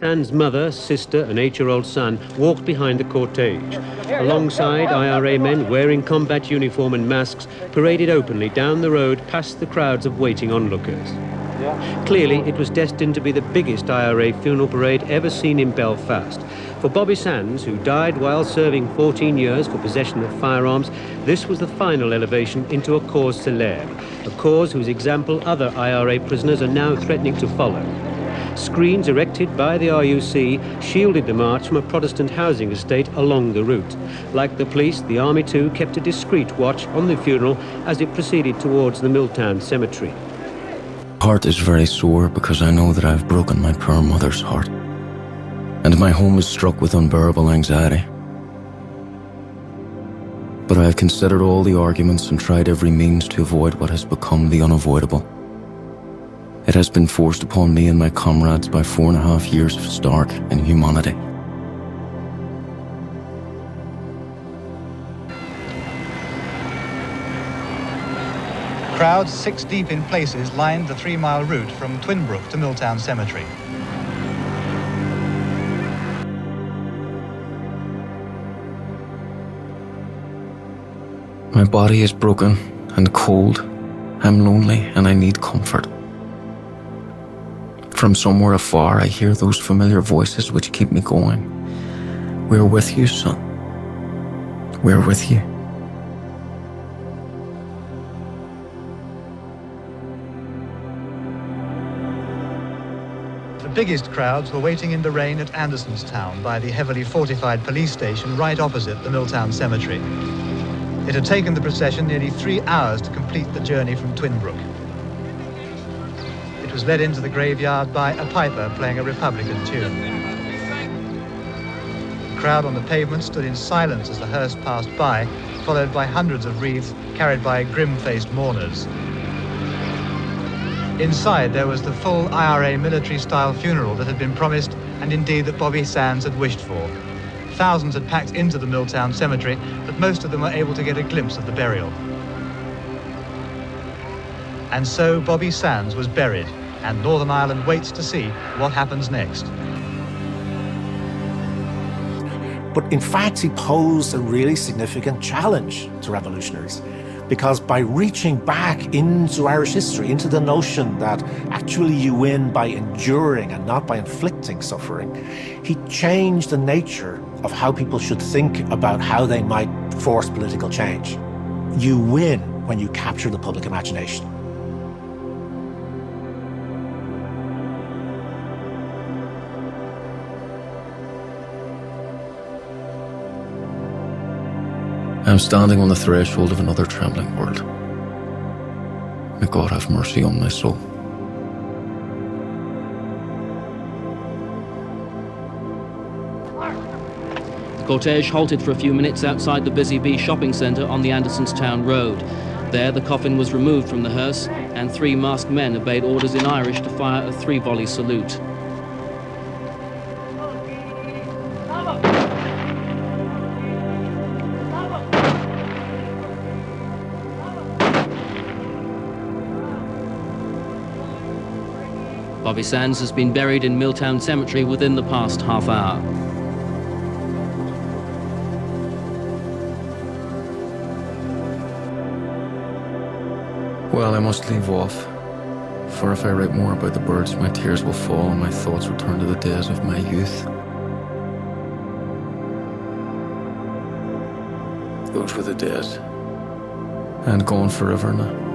Sands' mother, sister and 8-year-old son walked behind the cortege. Alongside, IRA men wearing combat uniform and masks paraded openly down the road past the crowds of waiting onlookers. Clearly, it was destined to be the biggest IRA funeral parade ever seen in Belfast. For Bobby Sands, who died while serving 14 years for possession of firearms, this was the final elevation into a cause célèbre, a cause whose example other IRA prisoners are now threatening to follow. Screens erected by the RUC shielded the march from a Protestant housing estate along the route. Like the police, the Army too kept a discreet watch on the funeral as it proceeded towards the Milltown Cemetery. Heart is very sore because I know that I've broken my poor mother's heart, and my home is struck with unbearable anxiety. But I have considered all the arguments and tried every means to avoid what has become the unavoidable. It has been forced upon me and my comrades by 4.5 years of stark inhumanity. Crowds 6 deep in places lined the 3-mile route from Twinbrook to Milltown Cemetery. My body is broken and cold. I'm lonely and I need comfort. From somewhere afar, I hear those familiar voices which keep me going. We're with you, son. We're with you. The biggest crowds were waiting in the rain at Andersonstown by the heavily fortified police station right opposite the Milltown Cemetery. It had taken the procession nearly 3 hours to complete the journey from Twinbrook. It was led into the graveyard by a piper playing a Republican tune. The crowd on the pavement stood in silence as the hearse passed by, followed by hundreds of wreaths carried by grim-faced mourners. Inside, there was the full IRA military-style funeral that had been promised, and indeed that Bobby Sands had wished for. Thousands had packed into the Milltown Cemetery, but most of them were able to get a glimpse of the burial. And so Bobby Sands was buried, and Northern Ireland waits to see what happens next. But in fact, he posed a really significant challenge to revolutionaries, because by reaching back into Irish history, into the notion that actually you win by enduring and not by inflicting suffering, he changed the nature of how people should think about how they might force political change. You win when you capture the public imagination. I'm standing on the threshold of another trembling world. May God have mercy on my soul. The cortege halted for a few minutes outside the Busy Bee shopping centre on the Andersonstown Road. There, the coffin was removed from the hearse, and 3 masked men obeyed orders in Irish to fire a 3-volley salute. Bobby Sands has been buried in Milltown Cemetery within the past half hour. Well, I must leave off, for if I write more about the birds, my tears will fall and my thoughts return to the days of my youth. Those were the days, and gone forever now.